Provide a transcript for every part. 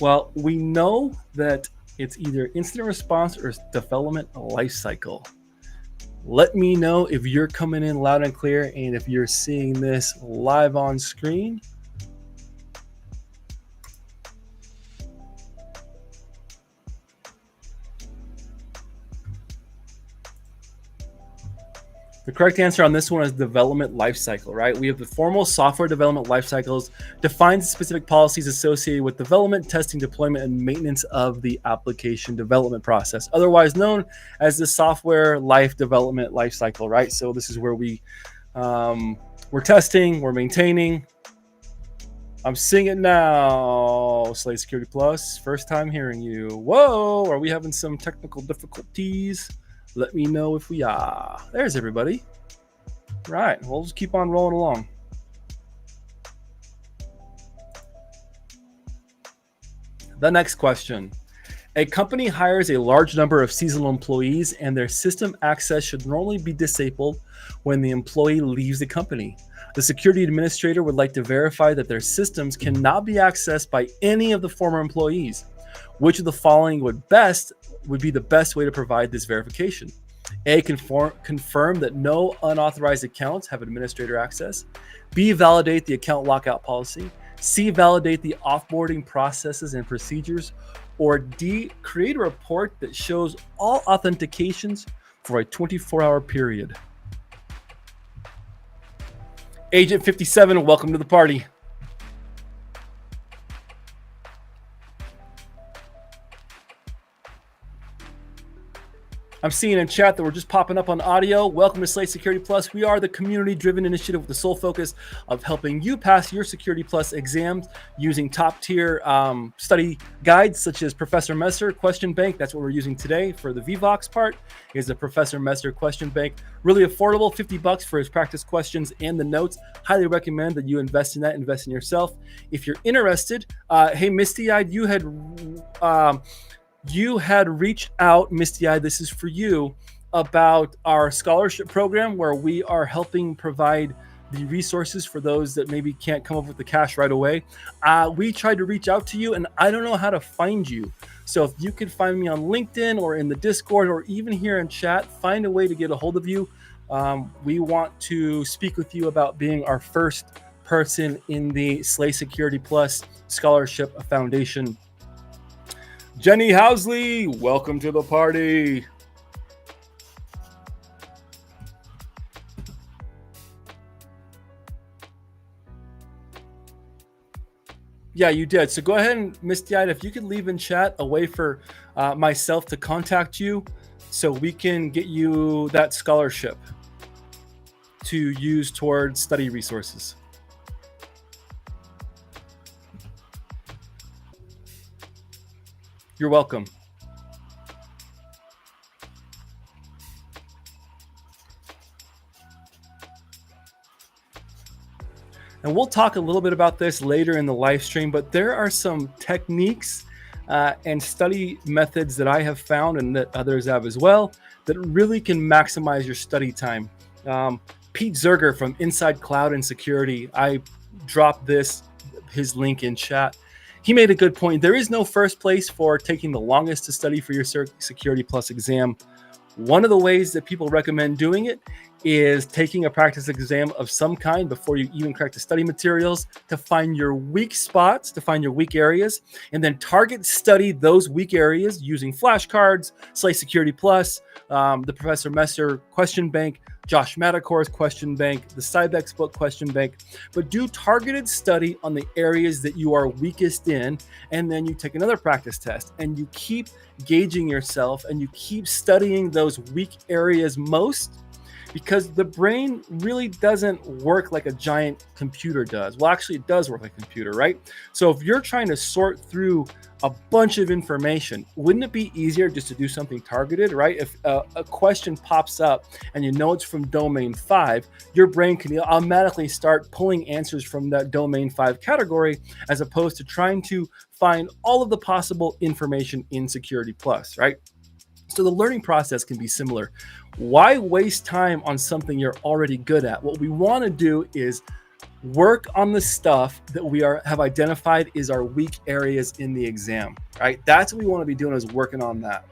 Well, we know that it's either incident response or development lifecycle. Let me know if you're coming in loud and clear and if you're seeing this live on screen. The correct answer on this one is development lifecycle, right? We have the formal software development lifecycles, defines specific policies associated with development, testing, deployment, and maintenance of the application development process, otherwise known as the software life development lifecycle, right? So this is where we're testing, we're maintaining. I'm seeing it now. Slate Security Plus, first time hearing you. Whoa, are we having some technical difficulties? Let me know if we are. There's everybody. Right, we'll just keep on rolling along. The next question. A company hires a large number of seasonal employees and their system access should normally be disabled when the employee leaves the company. The security administrator would like to verify that their systems cannot be accessed by any of the former employees. Which of the following would be the best way to provide this verification? A, confirm that no unauthorized accounts have administrator access. B, validate the account lockout policy. C, validate the offboarding processes and procedures. Or D, create a report that shows all authentications for a 24-hour period. Agent 57, welcome to the party. I'm seeing in chat that we're just popping up on audio. Welcome to Slate Security Plus. We are the community-driven initiative with the sole focus of helping you pass your Security Plus exams using top-tier study guides such as Professor Messer Question Bank. That's what we're using today for the VVox part, is the Professor Messer Question Bank. Really affordable, $50 for his practice questions and the notes. Highly recommend that you invest in that, invest in yourself. If you're interested, hey, Misty-Eyed, you had reached out, Misty-Eyed, this is for you, about our scholarship program where we are helping provide the resources for those that maybe can't come up with the cash right away. We tried to reach out to you and I don't know how to find you. So if you could find me on LinkedIn or in the Discord or even here in chat, find a way to get a hold of you. We want to speak with you about being our first person in the Slay Security Plus Scholarship Foundation. Jenny Housley, welcome to the party. Yeah, you did. So go ahead and, Misty-Eyed, if you could leave in chat a way for myself to contact you so we can get you that scholarship to use towards study resources. You're welcome. And we'll talk a little bit about this later in the live stream, but there are some techniques and study methods that I have found and that others have as well that really can maximize your study time. Pete Zerger from Inside Cloud and Security, I dropped his link in chat. He made a good point. There is no first place for taking the longest to study for your Security Plus exam. One of the ways that people recommend doing it is taking a practice exam of some kind before you even crack the study materials to find your weak spots, to find your weak areas, and then target study those weak areas using flashcards, Slay Security Plus, the Professor Messer Question Bank, Josh Matacor's Question Bank, the Cybex book Question Bank, but do targeted study on the areas that you are weakest in, and then you take another practice test, and you keep gauging yourself, and you keep studying those weak areas most, because the brain really doesn't work like a giant computer does. Well, actually, it does work like a computer, right? So if you're trying to sort through a bunch of information, wouldn't it be easier just to do something targeted, right? If a question pops up and you know it's from domain 5, your brain can automatically start pulling answers from that domain 5 category, as opposed to trying to find all of the possible information in Security Plus, right? So the learning process can be similar. Why waste time on something you're already good at? What we want to do is Work on the stuff that we have identified is our weak areas in the exam, right? That's what we want to be doing, is working on that.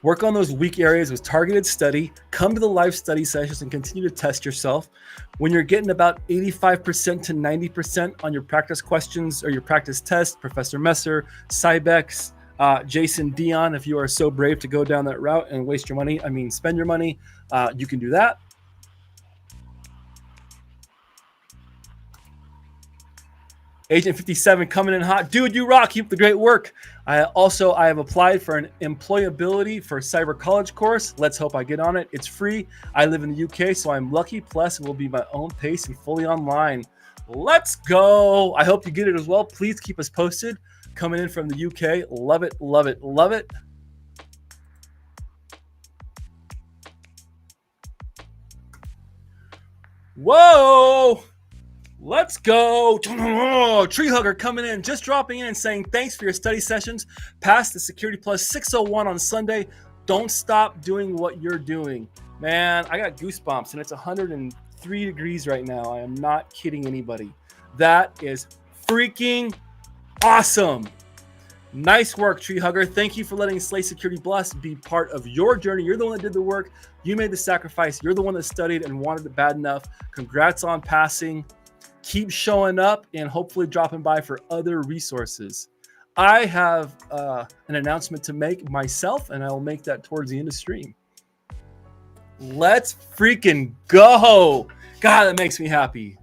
Work on those weak areas with targeted study. Come to the live study sessions and continue to test yourself. When you're getting about 85% to 90% on your practice questions or your practice test, Professor Messer, Cybex, Jason Dion, if you are so brave to go down that route and waste your money, spend your money, you can do that. Agent 57 coming in hot. Dude, you rock. Keep the great work. I have applied for an employability for cyber college course. Let's hope I get on it. It's free. I live in the UK, so I'm lucky. Plus, it will be my own pace and fully online. Let's go. I hope you get it as well. Please keep us posted. Coming in from the UK. Love it, love it, love it. Whoa. Let's go. Tree Hugger coming in, just dropping in and saying thanks for your study sessions. Pass the Security Plus 601 on Sunday. Don't stop doing what you're doing. Man, I got goosebumps, and it's 103 degrees right now. I am not kidding anybody. That is freaking awesome. Nice work, Tree Hugger. Thank you for letting Slay Security Plus be part of your journey. You're the one that did the work. You made the sacrifice. You're the one that studied and wanted it bad enough. Congrats on passing. Keep showing up and hopefully dropping by for other resources. I have an announcement to make myself, and I will make that towards the end of stream. Let's freaking go. God, that makes me happy.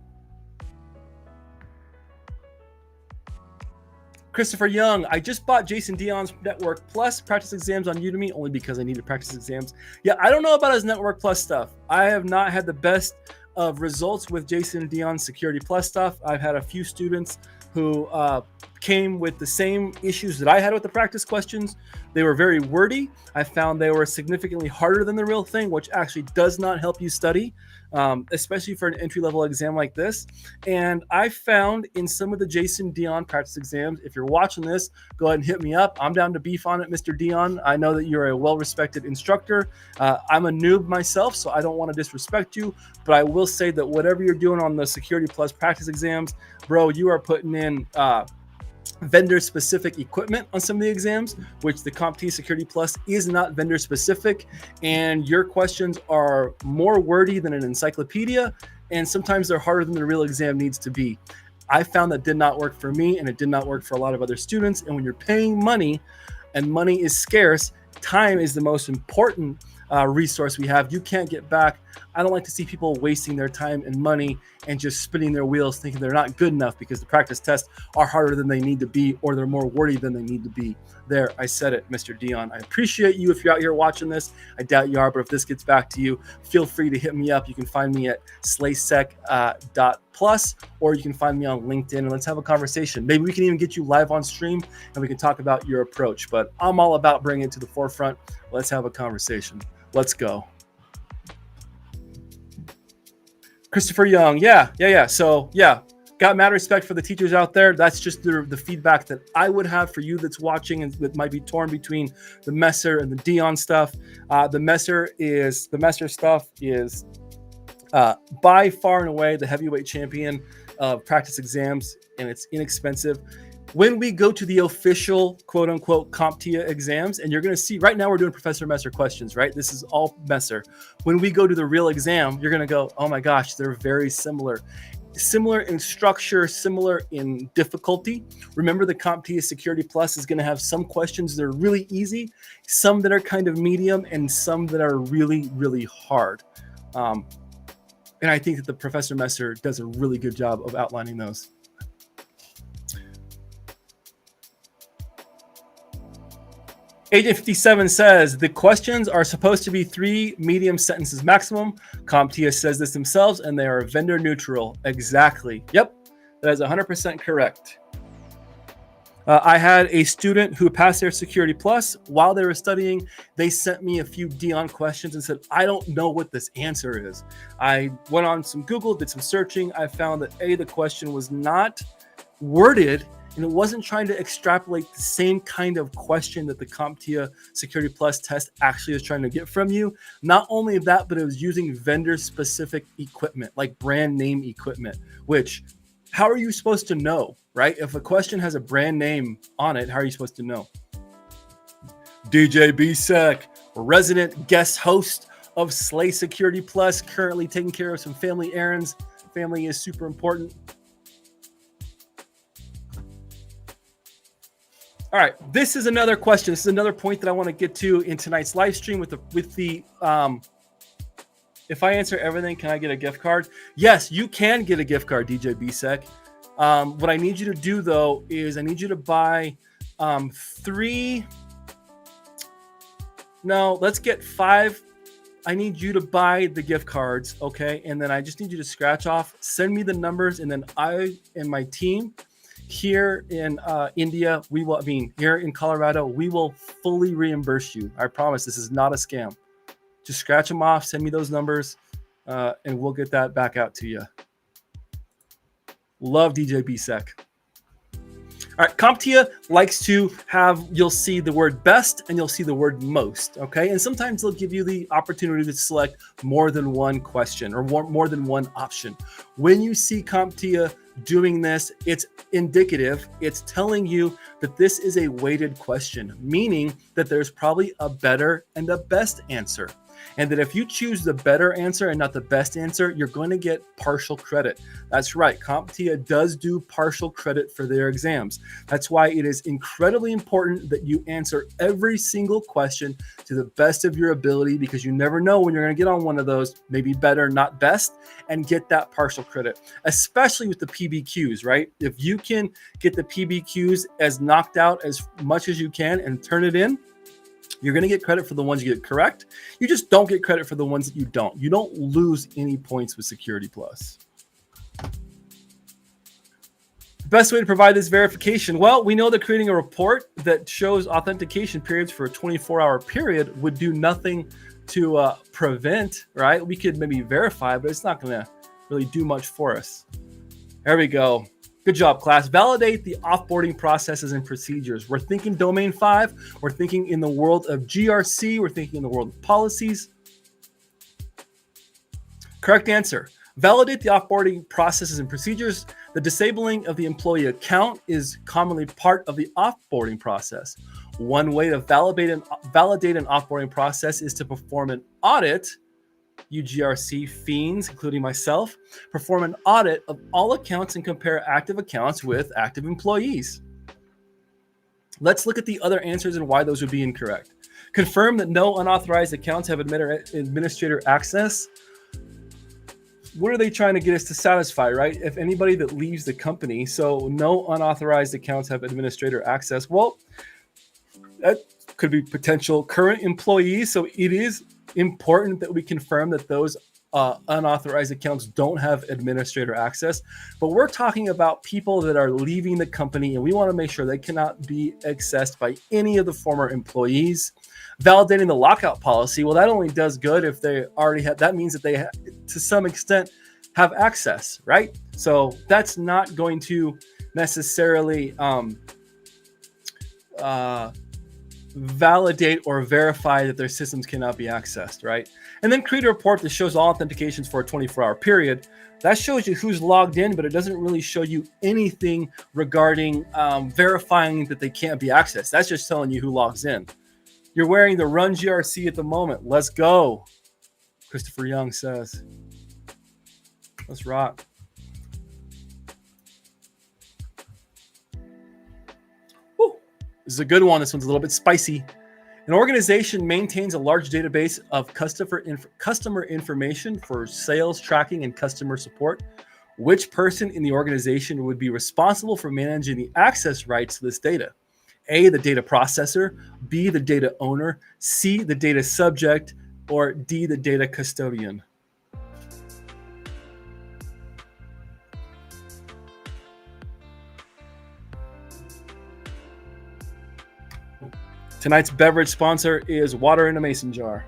Christopher Young, I just bought Jason Dion's Network Plus practice exams on Udemy only because I needed practice exams. Yeah, I don't know about his Network Plus stuff. I have not had the best of results with Jason Dion's Security Plus stuff. I've had a few students who came with the same issues that I had with the practice questions. They were very wordy. I found they were significantly harder than the real thing, which actually does not help you study, especially for an entry-level exam like this. And I found in some of the Jason Dion practice exams, if you're watching this, go ahead and hit me up. I'm down to beef on it, Mr. Dion. I know that you're a well-respected instructor. I'm a noob myself, so I don't want to disrespect you, but I will say that whatever you're doing on the Security Plus practice exams, bro, you are putting in vendor-specific equipment on some of the exams, which the CompTIA Security Plus is not vendor-specific, and your questions are more wordy than an encyclopedia, and sometimes they're harder than the real exam needs to be. I found that did not work for me, and it did not work for a lot of other students, and when you're paying money, and money is scarce, time is the most important resource we have. You can't get back. I don't like to see people wasting their time and money and just spinning their wheels thinking they're not good enough because the practice tests are harder than they need to be or they're more wordy than they need to be. There, I said it, Mr. Dion. I appreciate you if you're out here watching this. I doubt you are, but if this gets back to you, feel free to hit me up. You can find me at slaysec.plus or you can find me on LinkedIn and let's have a conversation. Maybe we can even get you live on stream and we can talk about your approach, but I'm all about bringing it to the forefront. Let's have a conversation. Let's go. Christopher Young. Yeah. So, got mad respect for the teachers out there. That's just the feedback that I would have for you that's watching and that might be torn between the Messer and the Dion stuff. The Messer stuff is by far and away the heavyweight champion of practice exams, and it's inexpensive. When we go to the official quote unquote CompTIA exams, and you're going to see right now we're doing Professor Messer questions, right? This is all Messer. When we go to the real exam, you're going to go, oh my gosh, they're very similar. Similar in structure, similar in difficulty. Remember, the CompTIA Security Plus is going to have some questions that are really easy, some that are kind of medium, and some that are really, really hard. And I think that the Professor Messer does a really good job of outlining those. Agent 57 says the questions are supposed to be 3 medium sentences maximum. CompTIA says this themselves, and they are vendor neutral. Exactly. Yep, that is 100% correct. I had a student who passed their Security Plus. While they were studying, they sent me a few Dion questions and said, I don't know what this answer is. I went on some Google, did some searching. I found that the question was not worded and it wasn't trying to extrapolate the same kind of question that the CompTIA Security Plus test actually is trying to get from you. Not only that, but it was using vendor-specific equipment, like brand name equipment, which, how are you supposed to know, right? If a question has a brand name on it, how are you supposed to know? DJ BSEC, resident guest host of Slay Security Plus, currently taking care of some family errands. Family is super important. All right, this is another question. This is another point that I want to get to in tonight's live stream with the if I answer everything, can I get a gift card? Yes, you can get a gift card, DJ BSEC. What I need you to do though is I need you to buy 3. No, let's get 5. I need you to buy the gift cards, okay? And then I just need you to scratch off, send me the numbers, and then I and my team here in India, here in Colorado, we will fully reimburse you. I promise this is not a scam. Just scratch them off, send me those numbers, and we'll get that back out to you. Love DJ BSEC. All right, CompTIA likes to have, you'll see the word best and you'll see the word most, okay? And sometimes they'll give you the opportunity to select more than one question or more than one option. When you see CompTIA doing this, it's indicative. It's telling you that this is a weighted question, meaning that there's probably a better and a best answer. And that if you choose the better answer and not the best answer, you're going to get partial credit. That's right. CompTIA does do partial credit for their exams. That's why it is incredibly important that you answer every single question to the best of your ability, because you never know when you're going to get on one of those, maybe better, not best, and get that partial credit, especially with the PBQs, right? If you can get the PBQs as knocked out as much as you can and turn it in, you're going to get credit for the ones you get correct. You just don't get credit for the ones that you don't. You don't lose any points with Security Plus. The best way to provide this verification? Well, we know that creating a report that shows authentication periods for a 24-hour period would do nothing to prevent, right? We could maybe verify, but it's not going to really do much for us. There we go. Good job, class. Validate the offboarding processes and procedures. We're thinking domain 5. We're thinking in the world of GRC. We're thinking in the world of policies. Correct answer. Validate the offboarding processes and procedures. The disabling of the employee account is commonly part of the offboarding process. One way to validate an offboarding process is to perform an audit. UGRC fiends, including myself, perform an audit of all accounts and compare active accounts with active employees. Let's look at the other answers and why those would be incorrect. Confirm that no unauthorized accounts have administrator access. What are they trying to get us to satisfy, right? If anybody that leaves the company, so no unauthorized accounts have administrator access. Well, that could be potential current employees. So it is important that we confirm that those unauthorized accounts don't have administrator access. But we're talking about people that are leaving the company, and we want to make sure they cannot be accessed by any of the former employees. Validating the lockout policy, well, that only does good if they already have, that means that they, to some extent, have access, right? So that's not going to necessarily validate or verify that their systems cannot be accessed, right? And then create a report that shows all authentications for a 24-hour period. That shows you who's logged in, but it doesn't really show you anything regarding verifying that they can't be accessed. That's just telling you who logs in. You're wearing the Run GRC at the moment. Let's go, Christopher Young says. Let's rock. This is a good one. This one's a little bit spicy. An organization maintains a large database of customer information for sales tracking and customer support. Which person in the organization would be responsible for managing the access rights to this data? A, the data processor, B, the data owner, C, the data subject, or D, the data custodian? Tonight's beverage sponsor is water in a mason jar.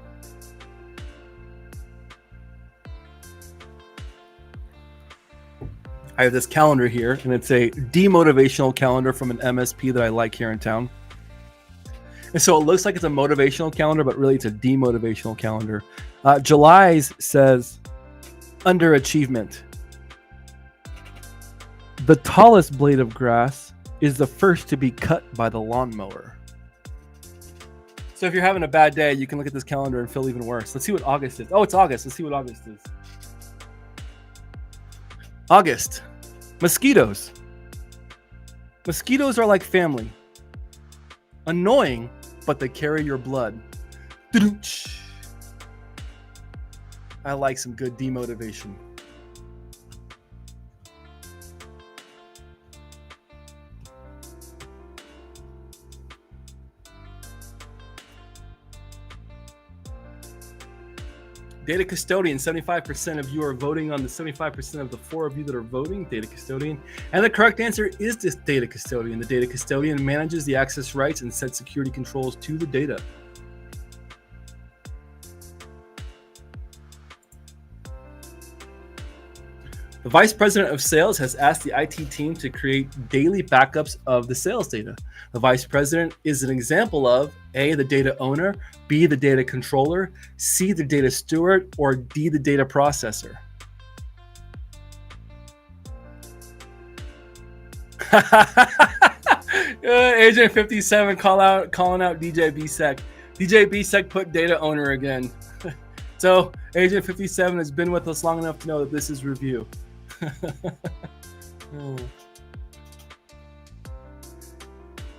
I have this calendar here, and it's a demotivational calendar from an MSP that I like here in town. And so it looks like it's a motivational calendar, but really it's a demotivational calendar. July's says underachievement. The tallest blade of grass is the first to be cut by the lawnmower. So if you're having a bad day, you can look at this calendar and feel even worse. Let's see what August is. Oh, it's August. Let's see what August is. August. Mosquitoes. Mosquitoes are like family. Annoying, but they carry your blood. I like some good demotivation. Data custodian, 75% of you are voting on the 75% of the 4 of you that are voting, data custodian. And the correct answer is this data custodian. The data custodian manages the access rights and sets security controls to the data. The vice president of sales has asked the IT team to create daily backups of the sales data. The vice president is an example of A, the data owner, B, the data controller, C, the data steward, or D, the data processor. Agent 57 calling out DJ BSEC. DJ BSEC put data owner again. So Agent 57 has been with us long enough to know that this is review.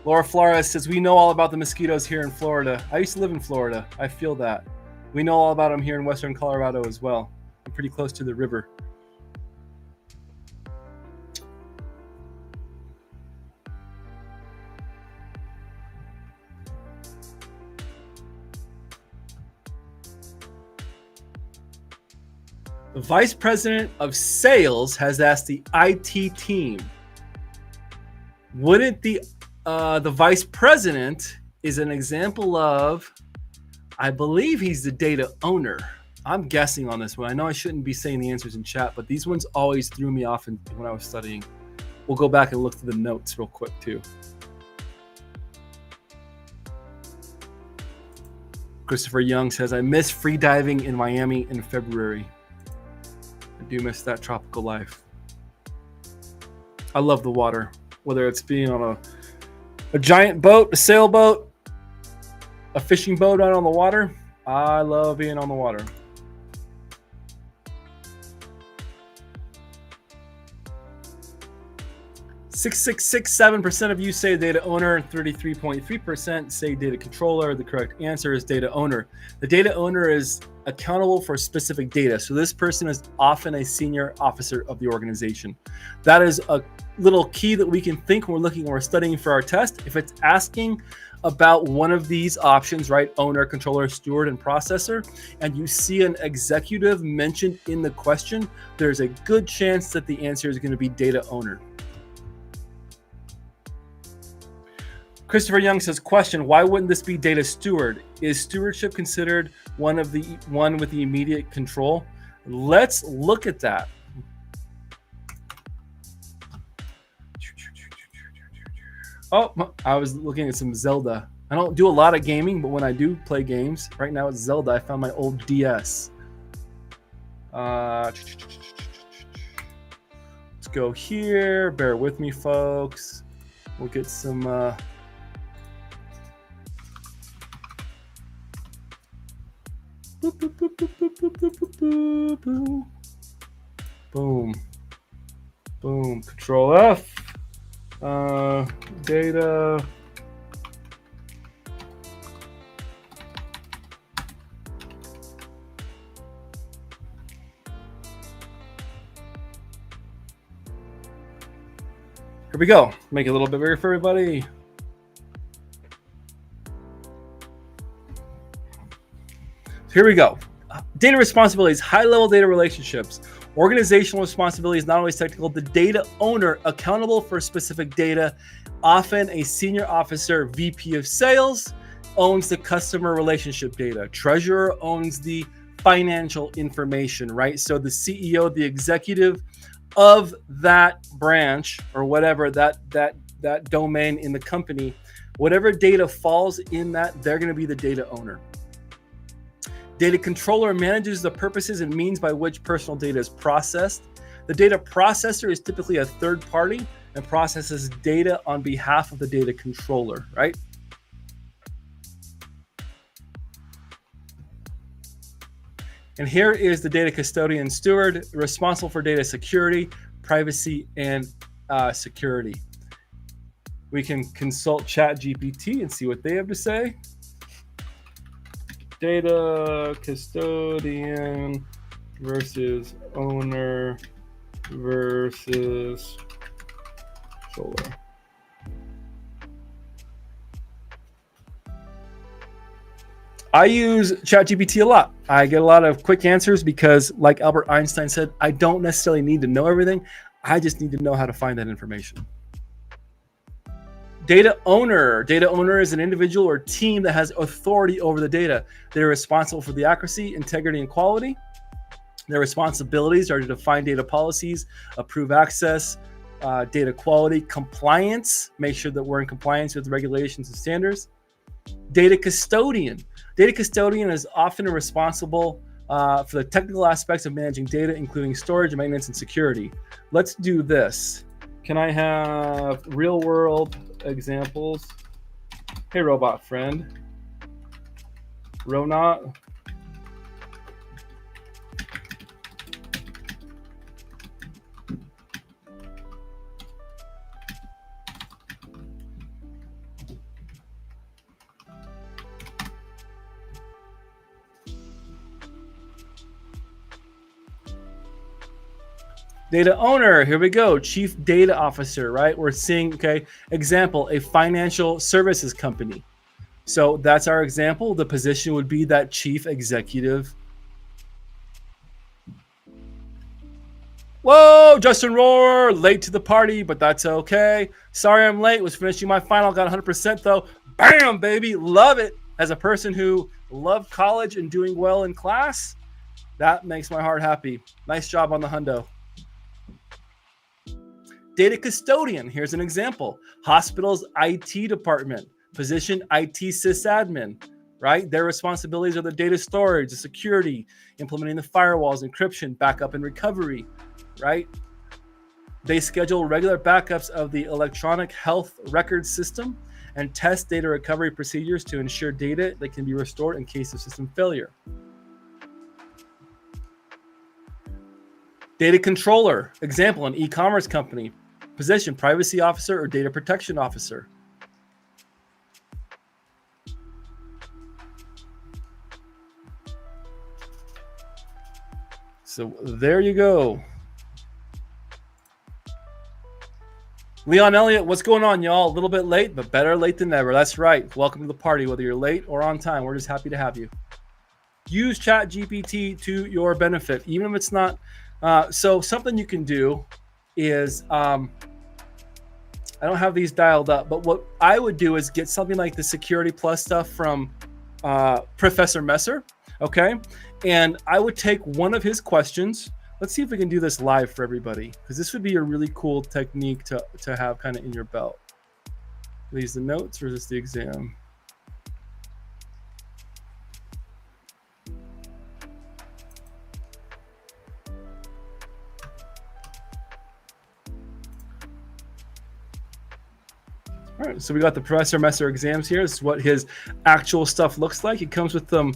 Laura Flores says, we know all about the mosquitoes here in Florida. I used to live in Florida. I feel that. We know all about them here in Western Colorado as well. I'm pretty close to the river. The vice president of sales has asked the IT team, wouldn't the vice president is an example of, I believe he's the data owner. I'm guessing on this one. I know I shouldn't be saying the answers in chat, but these ones always threw me off when I was studying. We'll go back and look through the notes real quick too. Christopher Young says, I miss free diving in Miami in February. I do miss that tropical life. I love the water, whether it's being on a giant boat, a sailboat, a fishing boat out on the water. I love being on the water. 6.67% of you say data owner, 33.3% say data controller. The correct answer is data owner. The data owner is accountable for specific data. So this person is often a senior officer of the organization. That is a little key that we can think when we're studying for our test. If it's asking about one of these options, right? Owner, controller, steward, and processor, and you see an executive mentioned in the question, there's a good chance that the answer is going to be data owner. Christopher Young says, question, why wouldn't this be data steward? Is stewardship considered one with the immediate control? Let's look at that. Oh, I was looking at some Zelda. I don't do a lot of gaming, but when I do play games, right now it's Zelda. I found my old DS. Let's go here. Bear with me, folks. We'll get some... Boom. Boom. Control F. Data. Here we go. Make it a little bit bigger for everybody. Here we go. Data responsibilities, high-level data relationships. Organizational responsibility is not always technical. The data owner accountable for specific data, often a senior officer, VP of sales, owns the customer relationship data. Treasurer owns the financial information, right? So the CEO, the executive, of that branch or whatever that domain in the company, whatever data falls in that, they're going to be the data owner. Data controller manages the purposes and means by which personal data is processed. The data processor is typically a third party and processes data on behalf of the data controller, right? And here is the data custodian steward, responsible for data security, privacy, and security. We can consult ChatGPT and see what they have to say. Data custodian versus owner versus controller. I use ChatGPT a lot. I get a lot of quick answers because, like Albert Einstein said, I don't necessarily need to know everything. I just need to know how to find that information. Data owner. Data owner is an individual or team that has authority over the data. They're responsible for the accuracy, integrity, and quality. Their responsibilities are to define data policies, approve access, data quality, compliance, make sure that we're in compliance with regulations and standards. Data custodian. Data custodian is often responsible for the technical aspects of managing data, including storage, maintenance, and security. Let's do this. Can I have real world examples? Hey, robot friend. Ronot. Data owner, here we go. Chief data officer, right? We're seeing, okay, example, a financial services company. So that's our example. The position would be that chief executive. Whoa, Justin Rohr, late to the party, but that's okay. Sorry I'm late, was finishing my final, got 100% though. Bam, baby, love it. As a person who loved college and doing well in class, that makes my heart happy. Nice job on the hundo. Data custodian, here's an example. Hospital's IT department, position IT sysadmin, right? Their responsibilities are the data storage, the security, implementing the firewalls, encryption, backup and recovery, right? They schedule regular backups of the electronic health record system and test data recovery procedures to ensure data that can be restored in case of system failure. Data controller, example, an e-commerce company, position, privacy officer or data protection officer. So there you go. Leon Elliott, what's going on, y'all? A little bit late, but better late than never. That's right. Welcome to the party, whether you're late or on time. We're just happy to have you. Use ChatGPT to your benefit, even if it's not. So something you can do is, I don't have these dialed up, but what I would do is get something like the Security Plus stuff from Professor Messer, okay? And I would take one of his questions. Let's see if we can do this live for everybody, because this would be a really cool technique to have kind of in your belt. Are these the notes or is this the exam? All right, so we got the Professor Messer exams here. This is what his actual stuff looks like. It comes with them.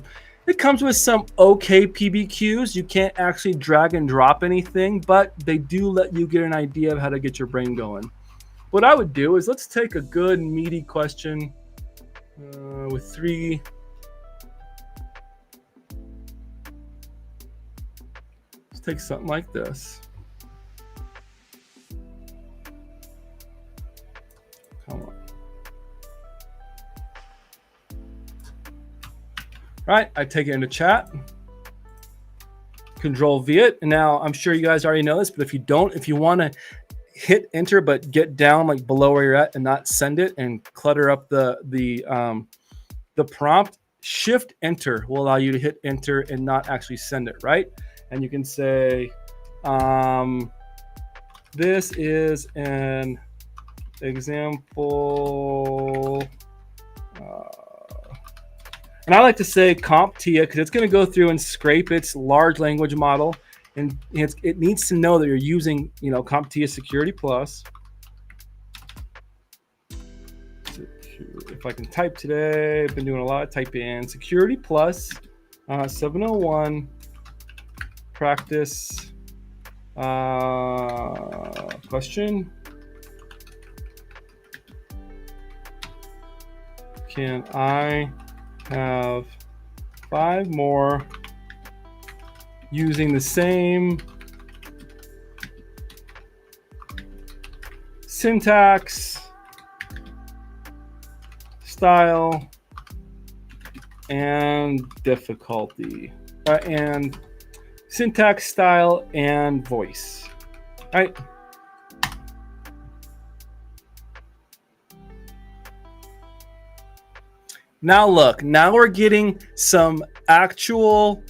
It comes with some okay PBQs. You can't actually drag and drop anything, but they do let you get an idea of how to get your brain going. What I would do is let's take a good meaty question with three. Let's take something like this. Come on. Right, I take it into chat. Control V it. And now I'm sure you guys already know this, but if you don't, if you want to hit enter but get down like below where you're at and not send it and clutter up the prompt, shift enter will allow you to hit enter and not actually send it, right? And you can say This is an example. And I like to say CompTIA because it's going to go through and scrape its large language model, and it needs to know that you're using, CompTIA Security Plus. If I can type today, I've been doing a lot of typing. Security Plus 701 practice question. Can I have 5 more using the same syntax, style, and difficulty, and syntax, style, and voice. All right. Now look, now we're getting some actual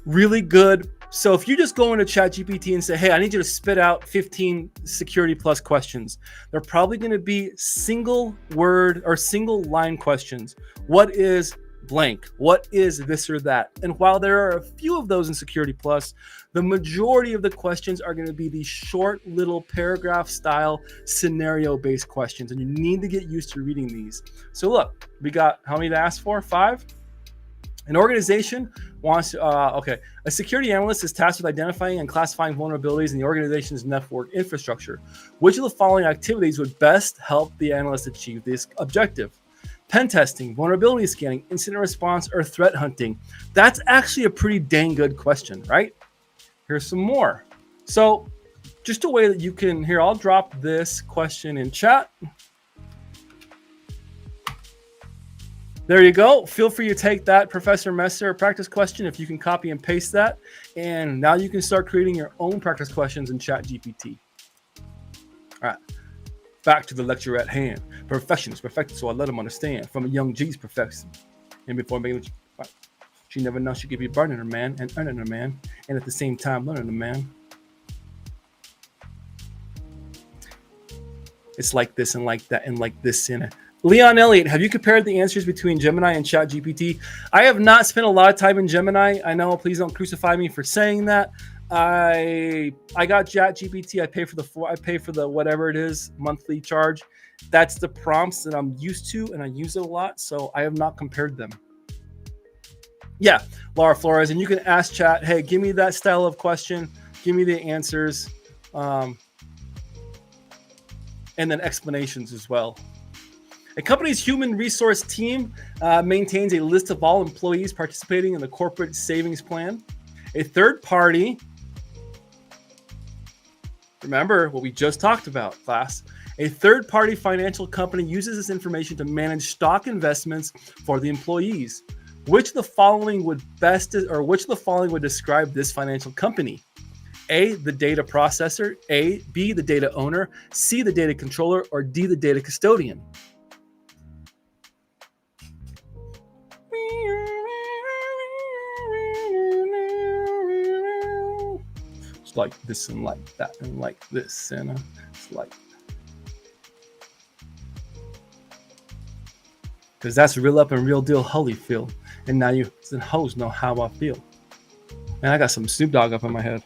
really good. So if you just go into ChatGPT and say, hey, I need you to spit out 15 Security Plus questions, they're probably going to be single word or single line questions. What is blank? What is this or that? And while there are a few of those in Security Plus, the majority of the questions are going to be these short little paragraph style scenario based questions. And you need to get used to reading these. So look, we got how many to ask for? 5. An organization wants to, a security analyst is tasked with identifying and classifying vulnerabilities in the organization's network infrastructure. Which of the following activities would best help the analyst achieve this objective? Pen testing, vulnerability scanning, incident response, or threat hunting? That's actually a pretty dang good question, right? Here's some more. So just a way that you can, here, I'll drop this question in chat. There you go. Feel free to take that Professor Messer practice question if you can copy and paste that. And now you can start creating your own practice questions in ChatGPT. All right. Back to the lecture at hand. Perfection is perfected, so I let them understand. From a young G's perfection. And before making she never knows she could be burning her man and earning her man. And at the same time, learning the man. It's like this and like that and like this in it. Leon Elliott, have you compared the answers between Gemini and ChatGPT? I have not spent a lot of time in Gemini. I know, please don't crucify me for saying that. I got ChatGPT. I pay for the whatever it is monthly charge. That's the prompts that I'm used to, and I use it a lot. So I have not compared them. Yeah, Laura Flores, and you can ask Chat, hey, give me that style of question, give me the answers, and then explanations as well. A company's human resource team maintains a list of all employees participating in the corporate savings plan. A third party, remember what we just talked about, class. A third party financial company uses this information to manage stock investments for the employees. Which of the following would describe this financial company? A, the data processor, B, the data owner, C, the data controller, or D, the data custodian? It's like this and like that and like this, and it's like, because that's real up and real deal Holyfield. And now you and hoes know how I feel. Man, I got some Snoop Dogg up in my head.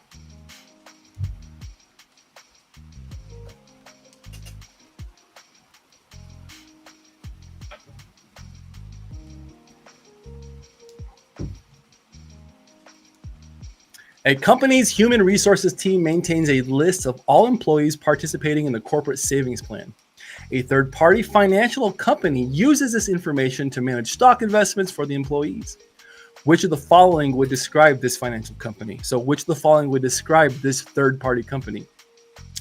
A company's human resources team maintains a list of all employees participating in the corporate savings plan. A third-party financial company uses this information to manage stock investments for the employees. Which of the following would describe this financial company? So which of the following would describe this third-party company?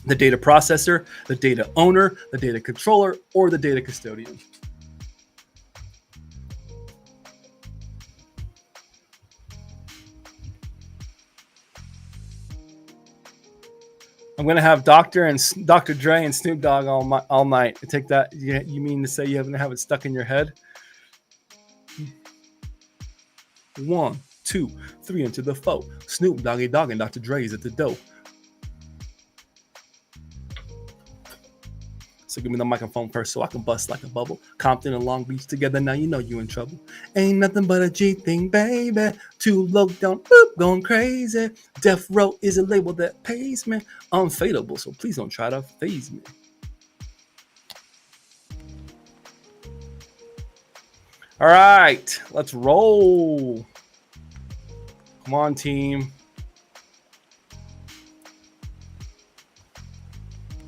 The data processor, the data owner, the data controller, or the data custodian? I'm gonna have Dr. Dre and Snoop Dogg all night. Take that. You mean to say you haven't have it stuck in your head? 1, 2, 3 into the 4. Snoop Doggy Dogg and Dr. Dre's at the door. So give me the microphone first so I can bust like a bubble. Compton and Long Beach together, now you know you in trouble. Ain't nothing but a G thing, baby. Too low down, boop, going crazy. Death Row is a label that pays me. Unfadable, so please don't try to phase me. All right, let's roll. Come on, team.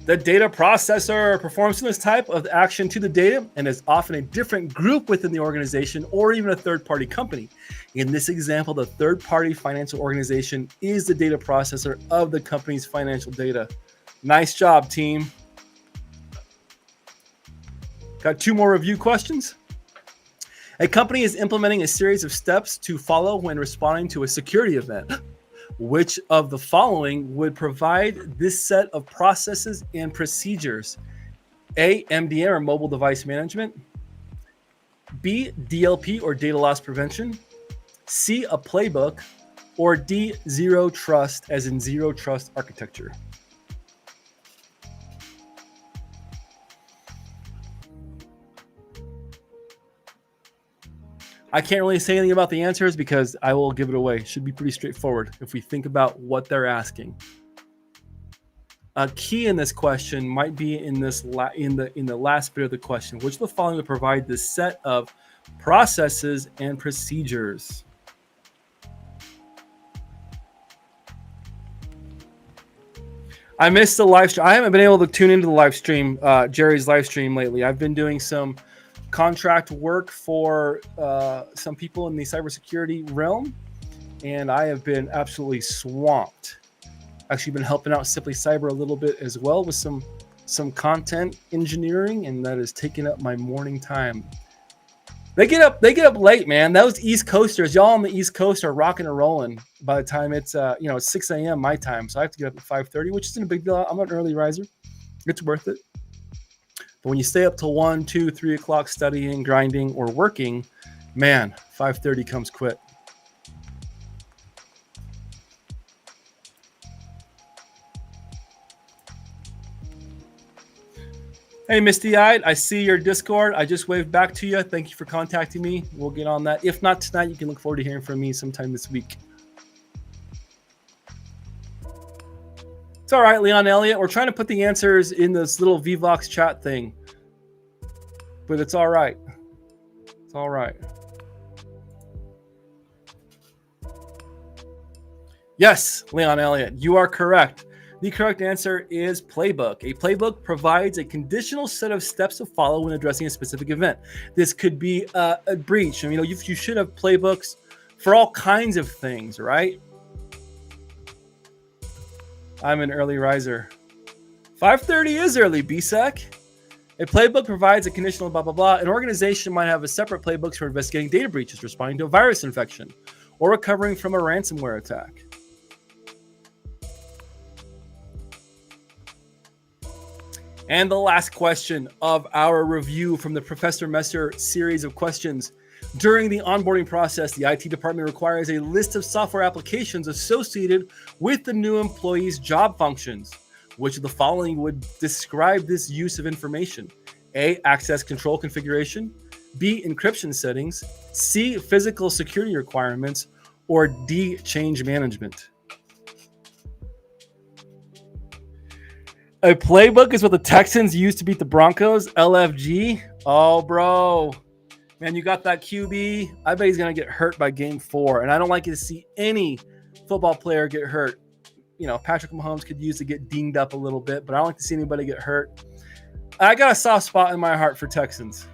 The data processor performs this type of action to the data and is often a different group within the organization or even a third-party company. In this example, the third-party financial organization is the data processor of the company's financial data. Nice job, team. Got 2 more review questions. A company is implementing a series of steps to follow when responding to a security event. Which of the following would provide this set of processes and procedures? A, MDM or mobile device management. B, DLP or data loss prevention. C, a playbook. Or D, zero trust, as in zero trust architecture. I can't really say anything about the answers because I will give it away. It should be pretty straightforward if we think about what they're asking. A key in this question might be in this in the last bit of the question. Which of the following would provide this set of processes and procedures? I missed the live stream. I haven't been able to tune into the live stream, Jerry's live stream lately. I've been doing some contract work for some people in the cybersecurity realm, and I have been absolutely swamped. Actually been helping out Simply Cyber a little bit as well with some content engineering, and that is taking up my morning time. They get up late, man. Those East Coasters, y'all on the East Coast are rocking and rolling by the time it's it's 6 a.m. my time, so I have to get up at 5:30, which isn't a big deal. I'm an early riser. It's worth it. But when you stay up till 1, 2, 3 o'clock studying, grinding, or working, man, 5:30 comes quick. Hey, Misty-Eyed, I see your Discord. I just waved back to you. Thank you for contacting me. We'll get on that. If not tonight, you can look forward to hearing from me sometime this week. It's all right, Leon Elliott. We're trying to put the answers in this little VVox chat thing. But it's all right. It's all right. Yes, Leon Elliott, you are correct. The correct answer is playbook. A playbook provides a conditional set of steps to follow when addressing a specific event. This could be a breach. You should have playbooks for all kinds of things, right? I'm an early riser. 5:30 is early, BSEC. A playbook provides a conditional blah, blah, blah. An organization might have a separate playbook for investigating data breaches, responding to a virus infection, or recovering from a ransomware attack. And the last question of our review from the Professor Messer series of questions. During the onboarding process, the IT department requires a list of software applications associated with the new employee's job functions. Which of the following would describe this use of information? A, access control configuration. B, encryption settings. C, physical security requirements. Or D, change management. A playbook is what the Texans used to beat the Broncos. LFG. Oh, bro. Man, you got that QB. I bet he's going to get hurt by game 4. And I don't like to see any football player get hurt. Patrick Mahomes could use to get dinged up a little bit, but I don't like to see anybody get hurt. I got a soft spot in my heart for Texans.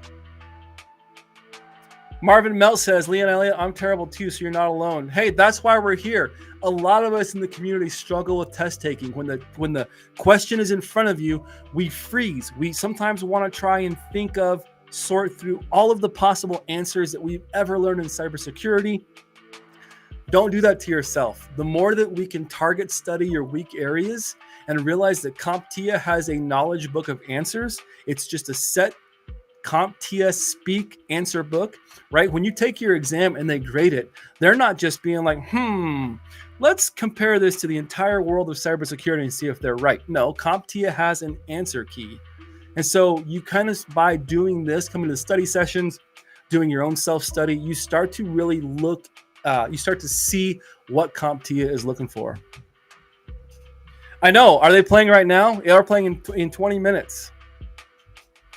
Marvin Melt says, Leon Elliott, I'm terrible too, so you're not alone. Hey, that's why we're here. A lot of us in the community struggle with test taking. When the question is in front of you, we freeze. We sometimes want to try and sort through all of the possible answers that we've ever learned in cybersecurity. Don't do that to yourself. The more that we can target study your weak areas and realize that CompTIA has a knowledge book of answers, it's just a set CompTIA speak answer book, right? When you take your exam and they grade it, they're not just being like, let's compare this to the entire world of cybersecurity and see if they're right. No, CompTIA has an answer key. And so you kind of, by doing this, coming to the study sessions, doing your own self-study, you start to really look, you start to see what CompTIA is looking for. I know. Are they playing right now? They are playing in 20 minutes.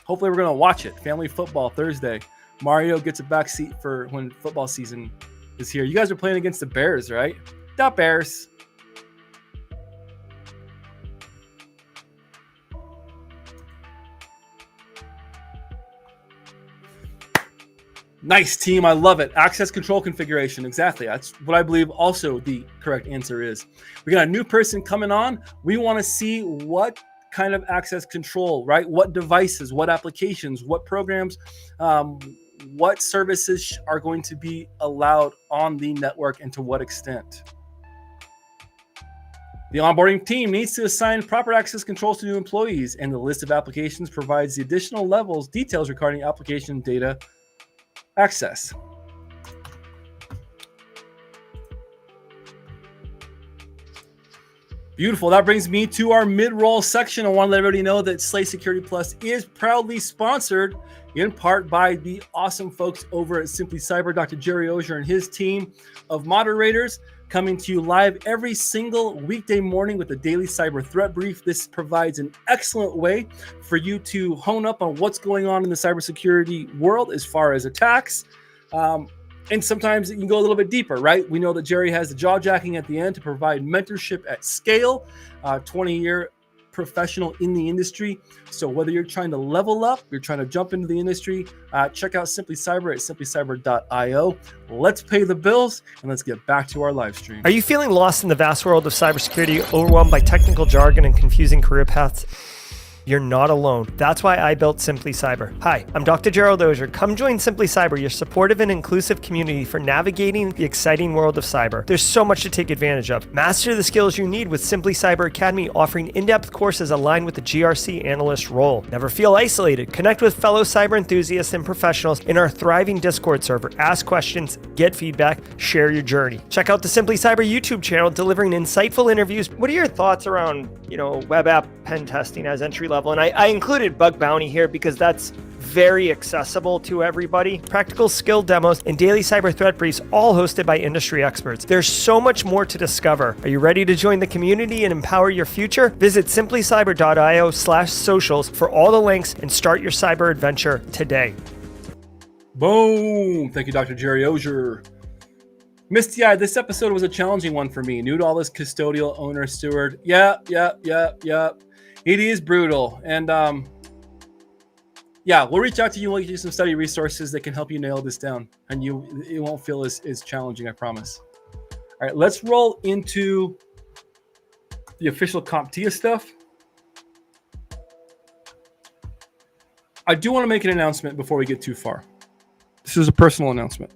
Hopefully we're going to watch it. Family football Thursday. Mario gets a back seat for when football season is here. You guys are playing against the Bears, right? The Bears. Nice team. I love it. Access control configuration. Exactly. That's what I believe also the correct answer is. We got a new person coming on. We want to see what kind of access control, right? What devices, what applications, what programs, what services are going to be allowed on the network and to what extent. The onboarding team needs to assign proper access controls to new employees, and the list of applications provides the additional details regarding application data access. Beautiful. That brings me to our mid-roll section. I want to let everybody know that Slay Security Plus is proudly sponsored in part by the awesome folks over at Simply Cyber, Dr. Jerry Ozier and his team of moderators, coming to you live every single weekday morning with a daily cyber threat brief. This provides an excellent way for you to hone up on what's going on in the cybersecurity world as far as attacks. And sometimes you can go a little bit deeper, right? We know that Jerry has the jaw jacking at the end to provide mentorship at scale, 20-year professional in the industry. So whether you're trying to level up, you're trying to jump into the industry, check out Simply Cyber at simplycyber.io. Let's pay the bills and let's get back to our live stream. Are you feeling lost in the vast world of cybersecurity, overwhelmed by technical jargon and confusing career paths? You're not alone. That's why I built Simply Cyber. Hi, I'm Dr. Gerald Ozier. Come join Simply Cyber, your supportive and inclusive community for navigating the exciting world of cyber. There's so much to take advantage of. Master the skills you need with Simply Cyber Academy, offering in-depth courses aligned with the GRC analyst role. Never feel isolated. Connect with fellow cyber enthusiasts and professionals in our thriving Discord server. Ask questions, get feedback, share your journey. Check out the Simply Cyber YouTube channel, delivering insightful interviews. What are your thoughts around, web app pen testing as entry level? And I included bug bounty here because that's very accessible to everybody. Practical skill demos and daily cyber threat briefs, all hosted by industry experts. There's so much more to discover. Are you ready to join the community and empower your future? Visit simplycyber.io/socials for all the links and start your cyber adventure today. Boom. Thank you, Dr. Jerry Ozier. Misty Eye, this episode was a challenging one for me. New to all this custodial owner steward. Yeah. It is brutal. And we'll reach out to you. We'll get you some study resources that can help you nail this down. And it won't feel as challenging, I promise. All right, let's roll into the official CompTIA stuff. I do want to make an announcement before we get too far. This is a personal announcement.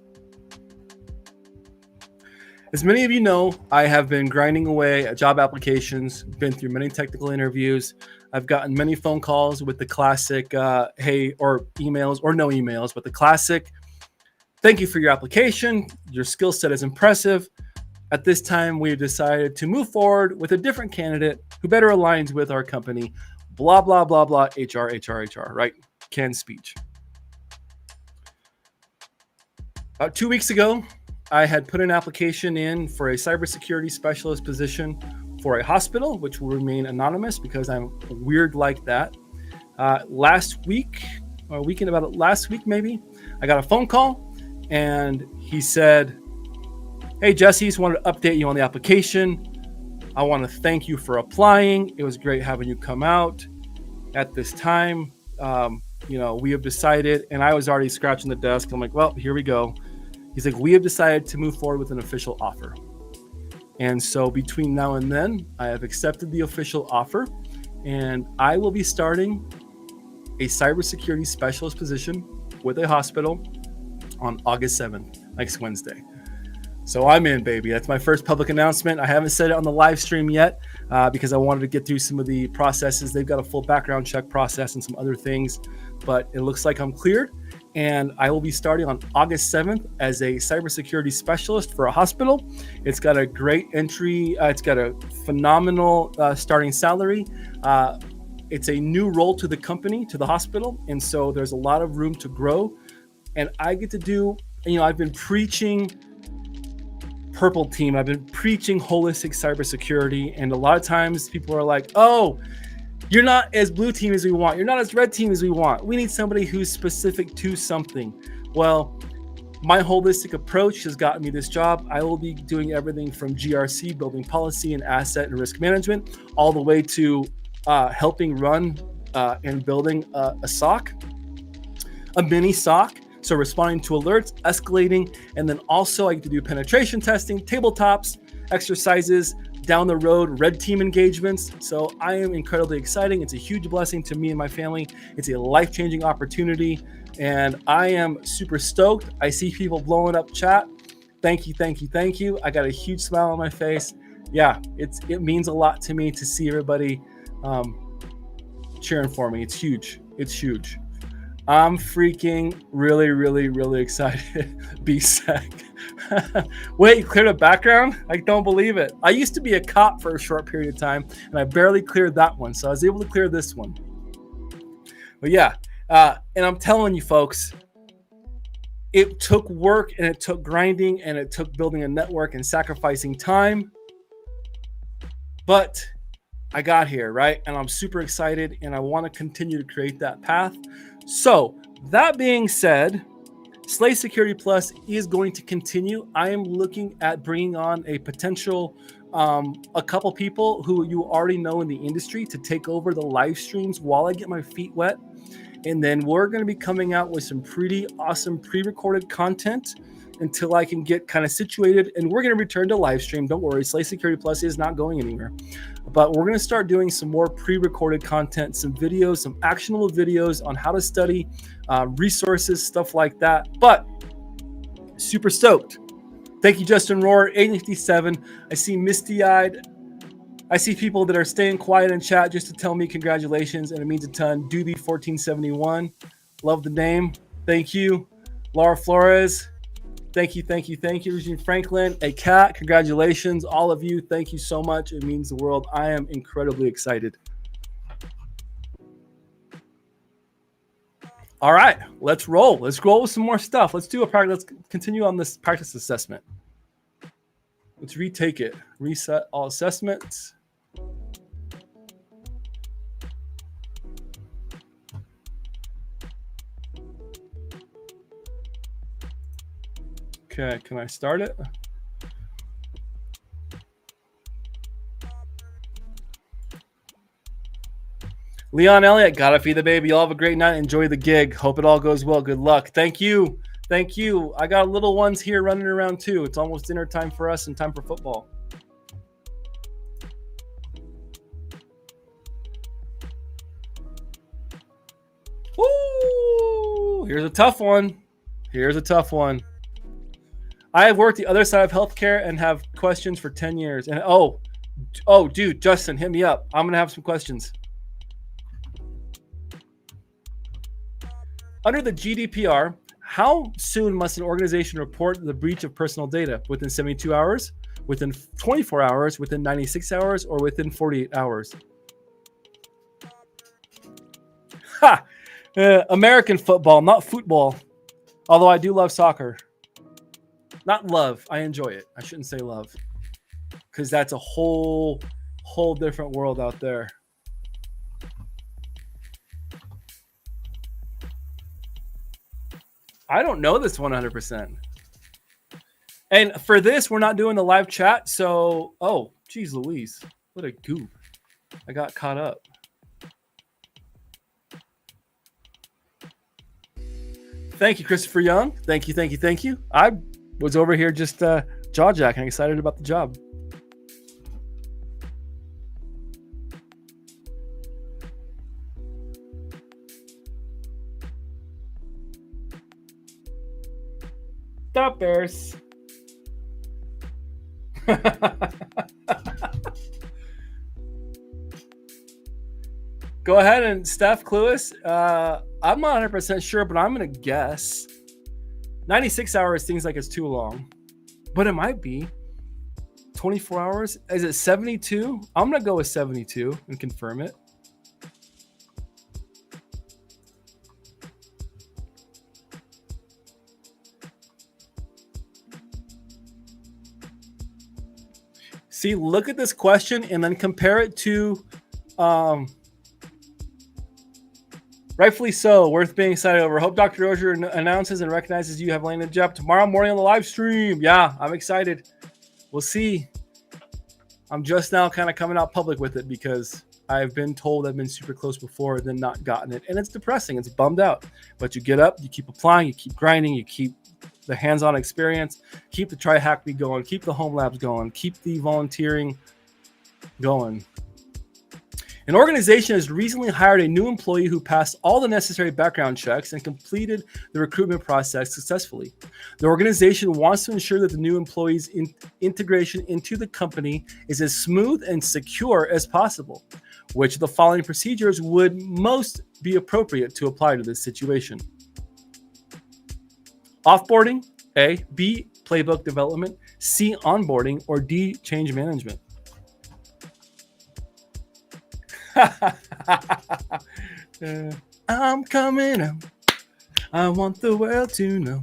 As many of you know, I have been grinding away at job applications, been through many technical interviews. I've gotten many phone calls with the classic, hey, or emails, or no emails, but the classic, thank you for your application. Your skill set is impressive. At this time, we've decided to move forward with a different candidate who better aligns with our company, blah, blah, blah, blah, HR, right? Canned speech. About 2 weeks ago, I had put an application in for a cybersecurity specialist position for a hospital, which will remain anonymous because I'm weird like that. Last week maybe, I got a phone call and he said, hey, Jesse, just wanted to update you on the application. I want to thank you for applying. It was great having you come out. At this time, we have decided, and I was already scratching the desk. I'm like, well, here we go. He's like, we have decided to move forward with an official offer. And so between now and then, I have accepted the official offer, and I will be starting a cybersecurity specialist position with a hospital on August 7th, next Wednesday. So I'm in, baby. That's my first public announcement. I haven't said it on the live stream yet because I wanted to get through some of the processes. They've got a full background check process and some other things, but it looks like I'm cleared. And I will be starting on August 7th as a cybersecurity specialist for a hospital. It's got a great entry. It's got a phenomenal starting salary. it's a new role to the company, to the hospital. And so there's a lot of room to grow. And I get to do, I've been preaching Purple Team. I've been preaching holistic cybersecurity. And a lot of times people are like, oh, you're not as blue team as we want. You're not as red team as we want. We need somebody who's specific to something. Well, my holistic approach has gotten me this job. I will be doing everything from GRC, building policy and asset and risk management, all the way to helping run and building a SOC, a mini SOC. So responding to alerts, escalating, and then also I get to do penetration testing, tabletops, exercises, down the road, red team engagements. So I am incredibly exciting. It's a huge blessing to me and my family. It's a life-changing opportunity. And I am super stoked. I see people blowing up chat. Thank you, thank you, thank you. I got a huge smile on my face. Yeah, it means a lot to me to see everybody cheering for me. It's huge. It's huge. I'm freaking really, really, really excited. BSEC. Wait, you cleared a background? I don't believe it. I used to be a cop for a short period of time, and I barely cleared that one. So I was able to clear this one. But yeah, and I'm telling you folks, it took work and it took grinding and it took building a network and sacrificing time. But I got here, right? And I'm super excited and I want to continue to create that path. So that being said, Slay Security Plus is going to continue. I am looking at bringing on a potential, a couple people who you already know in the industry to take over the live streams while I get my feet wet. And then we're going to be coming out with some pretty awesome pre-recorded content until I can get kind of situated. And we're going to return to live stream. Don't worry, Slay Security Plus is not going anywhere. But we're going to start doing some more pre-recorded content, some videos, some actionable videos on how to study, resources, stuff like that. But super stoked. Thank you, Justin Rohr, 857. I see misty-eyed. I see people that are staying quiet in chat just to tell me congratulations, and it means a ton. Doobie1471, love the name. Thank you. Laura Flores, thank you, thank you, thank you. Regine Franklin, a cat, congratulations. All of you, thank you so much. It means the world. I am incredibly excited. All right, let's roll. Let's roll with some more stuff. Let's do a practice. Let's continue on this practice assessment. Let's retake it. Reset all assessments. Okay, can I start it? Leon Elliott, gotta feed the baby. Y'all have a great night. Enjoy the gig. Hope it all goes well. Good luck. Thank you. Thank you. I got little ones here running around too. It's almost dinner time for us and time for football. Woo! Here's a tough one. Here's a tough one. I have worked the other side of healthcare and have questions for 10 years. And oh, dude, Justin, hit me up. I'm going to have some questions. Under the GDPR, how soon must an organization report the breach of personal data? Within 72 hours, within 24 hours, within 96 hours, or within 48 hours? Ha! American football, not football. Although I do love soccer. Not love. I enjoy it. I shouldn't say love. Because that's a whole different world out there. I don't know this 100%. And for this, we're not doing the live chat. So, oh, geez Louise. What a goop. I got caught up. Thank you, Christopher Young. Thank you, thank you, thank you. I was over here just jaw-jacking, excited about the job. Stop, Bears. Go ahead and Steph Cluis. I'm not 100% sure, but I'm going to guess. 96 hours seems like it's too long, but it might be. 24 hours? Is it 72? I'm going to go with 72 and confirm it. See, look at this question and then compare it to, rightfully so, worth being excited over. Hope Dr. Rozier announces and recognizes you have landed a job tomorrow morning on the live stream. Yeah, I'm excited. We'll see. I'm just now kind of coming out public with it because I've been told I've been super close before, then not gotten it. And it's depressing. It's bummed out. But you get up, you keep applying, you keep grinding, you keep the hands-on experience, keep the Tri-Hack Me going, keep the home labs going, keep the volunteering going. An organization has recently hired a new employee who passed all the necessary background checks and completed the recruitment process successfully. The organization wants to ensure that the new employee's integration into the company is as smooth and secure as possible. Which of the following procedures would most be appropriate to apply to this situation? Offboarding, A. B. Playbook development, C. Onboarding, or D. Change management. I'm coming up. I want the world to know.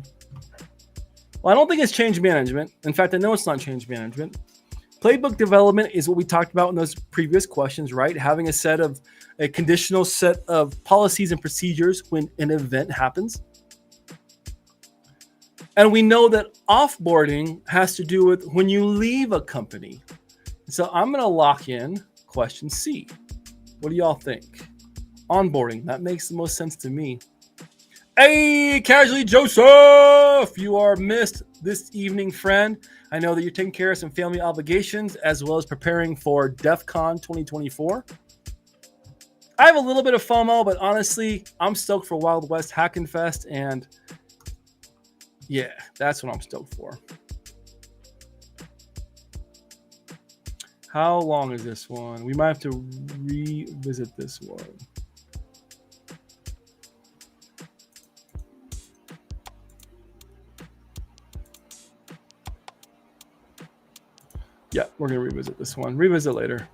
Well, I don't think it's change management. In fact, I know it's not change management. Playbook development is what we talked about in those previous questions, right? Having a conditional set of policies and procedures when an event happens. And we know that offboarding has to do with when you leave a company. So I'm going to lock in question C. What do y'all think? Onboarding. That makes the most sense to me. Hey, Casually Joseph! You are missed this evening, friend. I know that you're taking care of some family obligations as well as preparing for DEF CON 2024. I have a little bit of FOMO, but honestly, I'm stoked for Wild West Hackin' Fest, and yeah, that's what I'm stoked for. How long is this one? We might have to revisit this one. Yeah, we're going to revisit this one. Revisit later.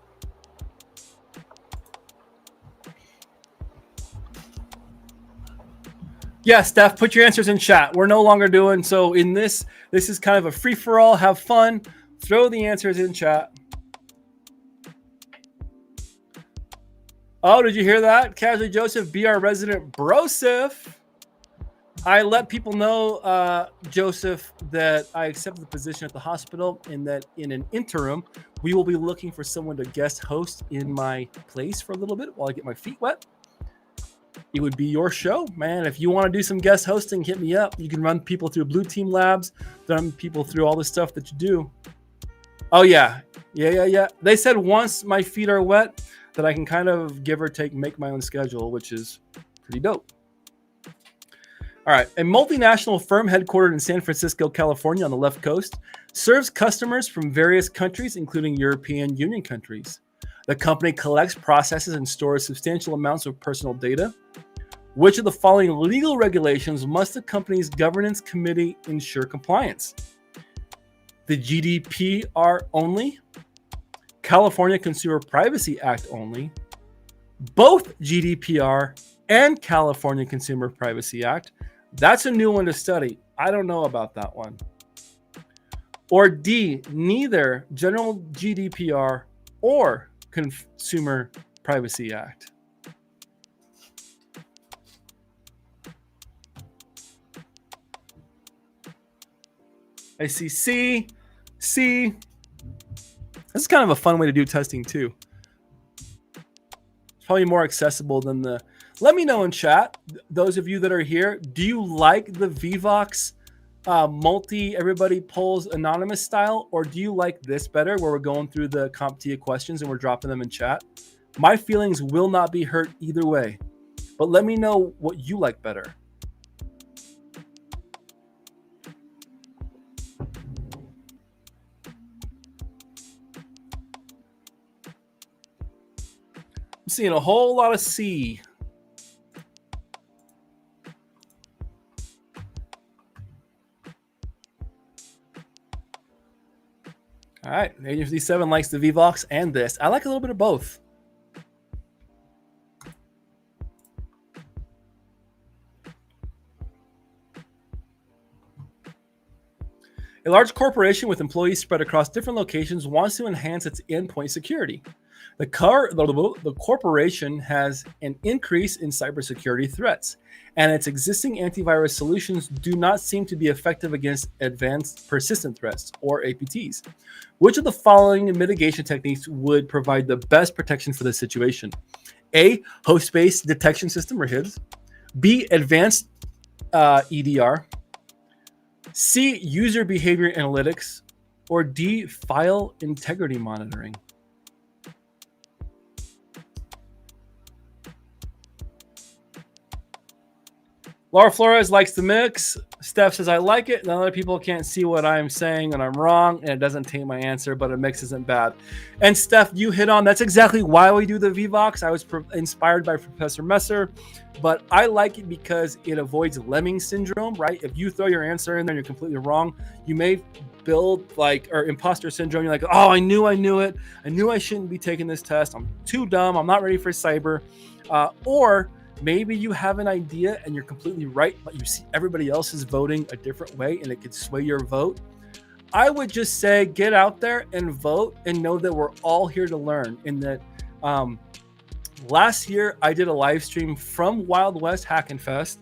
Yeah, Steph, put your answers in chat. We're no longer doing so in this. This is kind of a free-for-all. Have fun. Throw the answers in chat. Oh, did you hear that? Casually Joseph, be our resident brosif. I let people know, Joseph, that I accepted the position at the hospital and that in an interim, we will be looking for someone to guest host in my place for a little bit while I get my feet wet. It would be your show, man. If you want to do some guest hosting, hit me up. You can run people through Blue Team Labs, run people through all the stuff that you do. Oh, yeah. Yeah. They said once my feet are wet that I can kind of give or take make my own schedule, which is pretty dope. All right. A multinational firm headquartered in San Francisco, California on the left coast serves customers from various countries, including European Union countries. The company collects, processes, and stores substantial amounts of personal data. Which of the following legal regulations must the company's governance committee ensure compliance? The GDPR only, California Consumer Privacy Act only, both GDPR and California Consumer Privacy Act. That's a new one to study. I don't know about that one. Or D, neither General GDPR or Consumer Privacy Act. I see C. This is kind of a fun way to do testing too. It's probably more accessible than the... Let me know in chat, those of you that are here, do you like the Vivox everybody polls anonymous style, or do you like this better where we're going through the CompTIA questions and we're dropping them in chat? My feelings will not be hurt either way, but let me know what you like better. I'm seeing a whole lot of C. All right, Agent 57 likes the Vivox and this. I like a little bit of both. A large corporation with employees spread across different locations wants to enhance its endpoint security. The corporation has an increase in cybersecurity threats, and its existing antivirus solutions do not seem to be effective against advanced persistent threats, or APTs. Which of the following mitigation techniques would provide the best protection for this situation? A, host-based detection system, or HIDS. B, advanced EDR. C, user behavior analytics. Or D, file integrity monitoring. Laura Flores likes the mix. Steph says, I like it. And other people can't see what I'm saying and I'm wrong. And it doesn't taint my answer, but a mix isn't bad. And Steph, you hit on, that's exactly why we do the VVox. I was inspired by Professor Messer, but I like it because it avoids lemming syndrome, right? If you throw your answer in there and you're completely wrong, you may build or imposter syndrome. You're like, oh, I knew it. I knew I shouldn't be taking this test. I'm too dumb. I'm not ready for cyber. Or maybe you have an idea and you're completely right, but you see everybody else is voting a different way and it could sway your vote. I would just say get out there and vote and know that we're all here to learn. In that last year, I did a live stream from Wild West Hackin' Fest.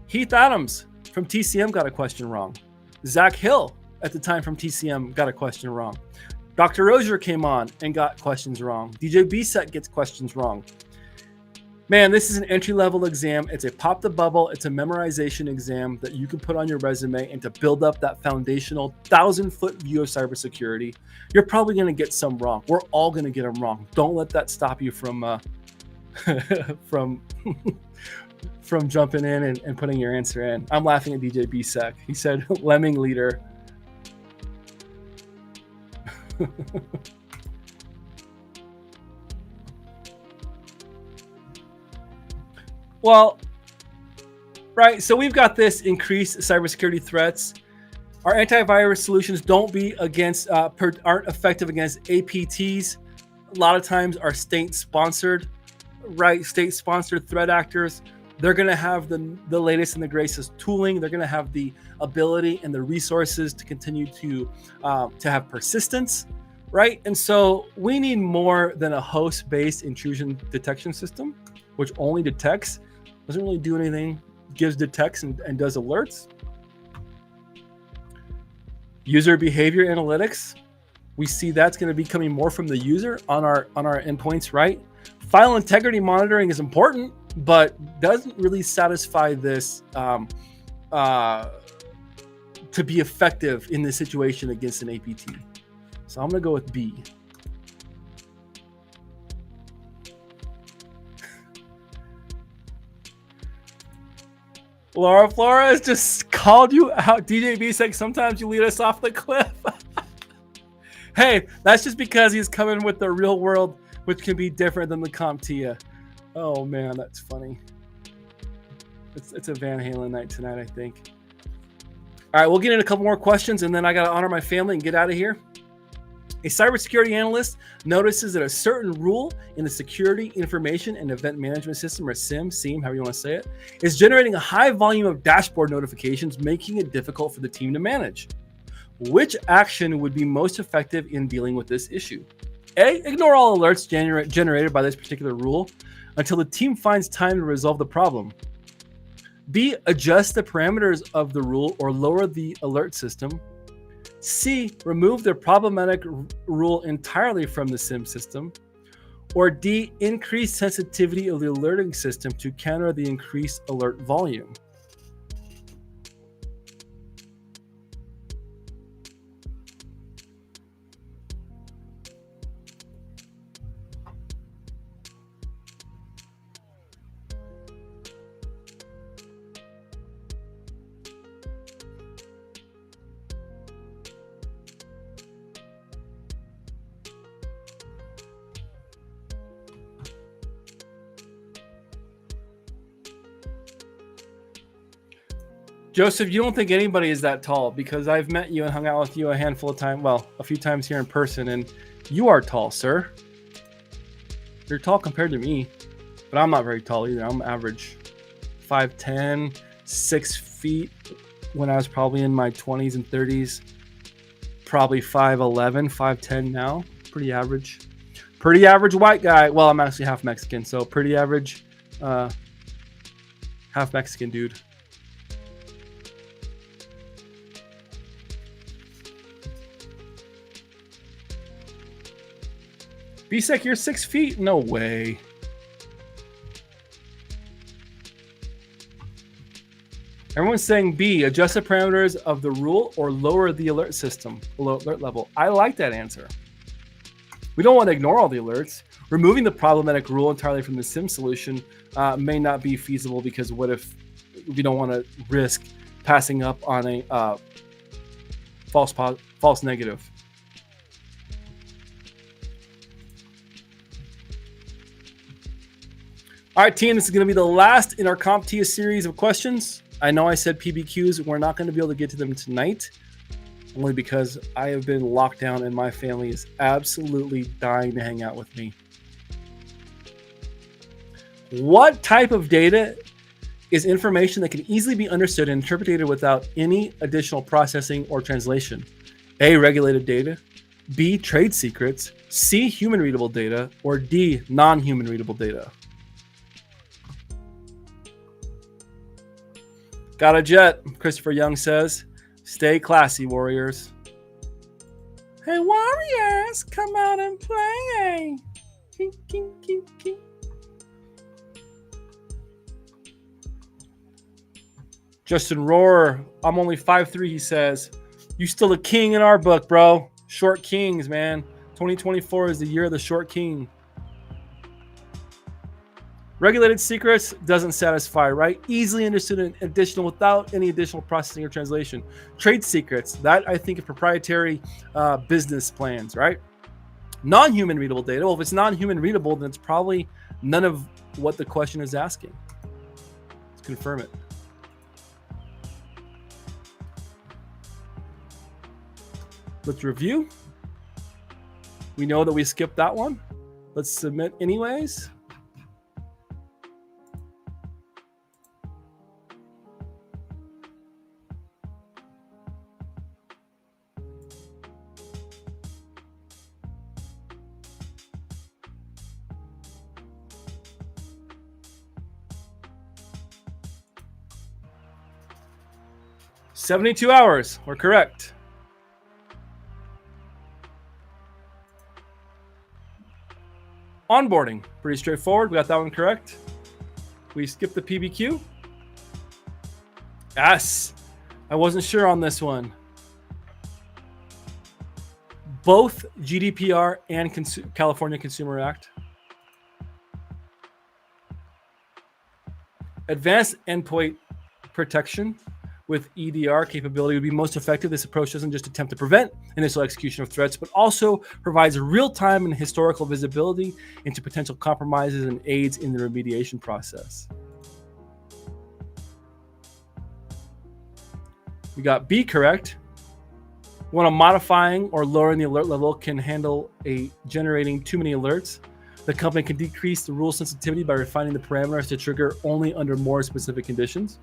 Heath Adams from TCM got a question wrong. Zach Hill at the time from TCM got a question wrong. Dr. Rozier came on and got questions wrong. DJ B-Set gets questions wrong. Man, this is an entry-level exam. It's a pop the bubble. It's a memorization exam that you can put on your resume and to build up that foundational 1,000-foot view of cybersecurity. You're probably going to get some wrong. We're all going to get them wrong. Don't let that stop you from from jumping in and putting your answer in. I'm laughing at DJ B-Sec. He said, lemming leader. Well, right. So we've got this increased cybersecurity threats. Our antivirus solutions aren't effective against APTs. A lot of times are state-sponsored, right? State-sponsored threat actors. They're going to have the latest and the greatest tooling. They're going to have the ability and the resources to continue to have persistence, right? And so we need more than a host-based intrusion detection system, which only detects, doesn't really do anything, detects and does alerts. User behavior analytics, we see that's going to be coming more from the user on our endpoints, right? File integrity monitoring is important, but doesn't really satisfy this to be effective in this situation against an APT. So I'm going to go with B. Laura Flores just called you out. DJ B-Sec, sometimes you lead us off the cliff. Hey, that's just because he's coming with the real world, which can be different than the CompTIA. Oh man, that's funny. It's a Van Halen night tonight, I think. All right, we'll get in a couple more questions and then I got to honor my family and get out of here. A cybersecurity analyst notices that a certain rule in the Security Information and Event Management System, or SIEM, however you want to say it, is generating a high volume of dashboard notifications, making it difficult for the team to manage. Which action would be most effective in dealing with this issue? A, ignore all alerts generated by this particular rule until the team finds time to resolve the problem. B, adjust the parameters of the rule or lower the alert system. C, remove the problematic rule entirely from the SIM system. Or D, increase sensitivity of the alerting system to counter the increased alert volume. Joseph, you don't think anybody is that tall because I've met you and hung out with you a handful of times, well, a few times here in person, and you are tall, sir. You're tall compared to me, but I'm not very tall either. I'm average 5'10", 6 feet when I was probably in my 20s and 30s. probably 5'11", 5'10" now. Pretty average. Pretty average white guy. Well, I'm actually half Mexican, so pretty average half Mexican dude. BSEC, you're 6 feet? No way. Everyone's saying B, adjust the parameters of the rule or lower the alert system, alert level. I like that answer. We don't want to ignore all the alerts. Removing the problematic rule entirely from the sim solution may not be feasible, because what if we don't want to risk passing up on a false negative? All right, team, this is going to be the last in our CompTIA series of questions. I know I said PBQs. We're not going to be able to get to them tonight, only because I have been locked down and my family is absolutely dying to hang out with me. What type of data is information that can easily be understood and interpreted without any additional processing or translation? A, regulated data. B, trade secrets. C, human readable data. Or D, non-human readable data. Got a jet, Christopher Young says. Stay classy, warriors. Hey, warriors, come out and play. King, king, king, king. Justin Rohr, I'm only 5'3", he says. You still a king in our book, bro. Short kings, man. 2024 is the year of the short king. Regulated secrets doesn't satisfy, right? Easily understood and additional without any additional processing or translation. Trade secrets, that I think of proprietary business plans, right? Non-human readable data. Well, if it's non-human readable, then it's probably none of what the question is asking. Let's confirm it. Let's review. We know that we skipped that one. Let's submit anyways. $72 hours. We're correct. Onboarding, pretty straightforward. We got that one correct. We skipped the PBQ. Yes, I wasn't sure on this one. Both GDPR and California Consumer Act. Advanced endpoint protection with EDR capability would be most effective. This approach doesn't just attempt to prevent initial execution of threats, but also provides real-time and historical visibility into potential compromises and aids in the remediation process. We got B correct. When a modifying or lowering the alert level can handle generating too many alerts, the company can decrease the rule sensitivity by refining the parameters to trigger only under more specific conditions.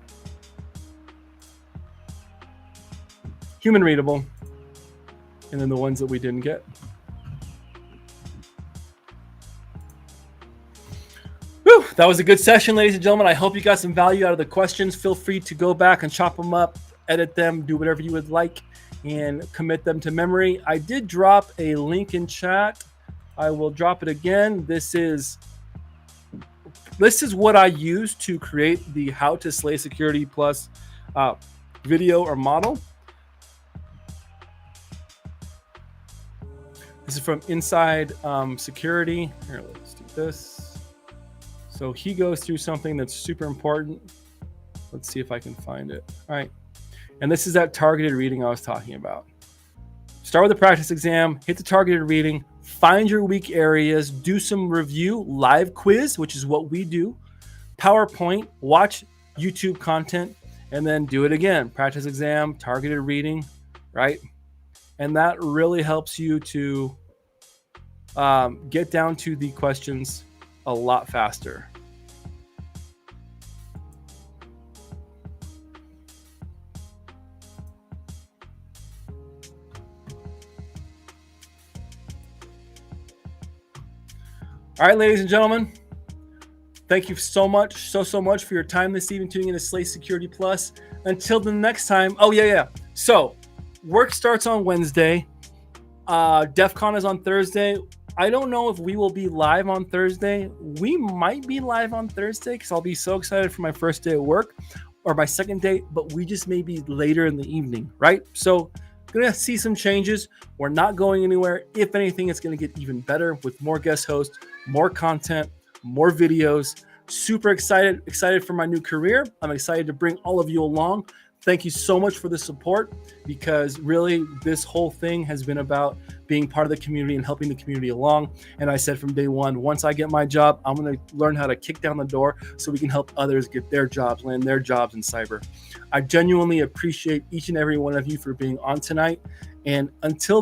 Human readable, and then the ones that we didn't get. Whew, that was a good session, ladies and gentlemen. I hope you got some value out of the questions. Feel free to go back and chop them up, edit them, do whatever you would like, and commit them to memory. I did drop a link in chat. I will drop it again. This is what I use to create the How to Slay Security Plus video or model. This is from Inside Security. Here, let's do this. So he goes through something that's super important. Let's see if I can find it. All right. And this is that targeted reading I was talking about. Start with a practice exam, hit the targeted reading, find your weak areas, do some review, live quiz, which is what we do, PowerPoint, watch YouTube content, and then do it again. Practice exam, targeted reading, right? And that really helps you to get down to the questions a lot faster. All right, ladies and gentlemen, thank you so much for your time this evening tuning in to Slay Security Plus. Until the next time. Oh, yeah. So work starts on Wednesday. DEF CON is on Thursday. I don't know if we will be live on Thursday. We might be live on Thursday because I'll be so excited for my first day of work or my second day, but we just may be later in the evening, right? So gonna see some changes. We're not going anywhere. If anything, it's gonna get even better with more guest hosts, more content, more videos. Super excited for my new career. I'm excited to bring all of you along. Thank you so much for the support, because really this whole thing has been about being part of the community and helping the community along. And I said from day one, once I get my job, I'm going to learn how to kick down the door so we can help others get their jobs, land their jobs in cyber. I genuinely appreciate each and every one of you for being on tonight. And until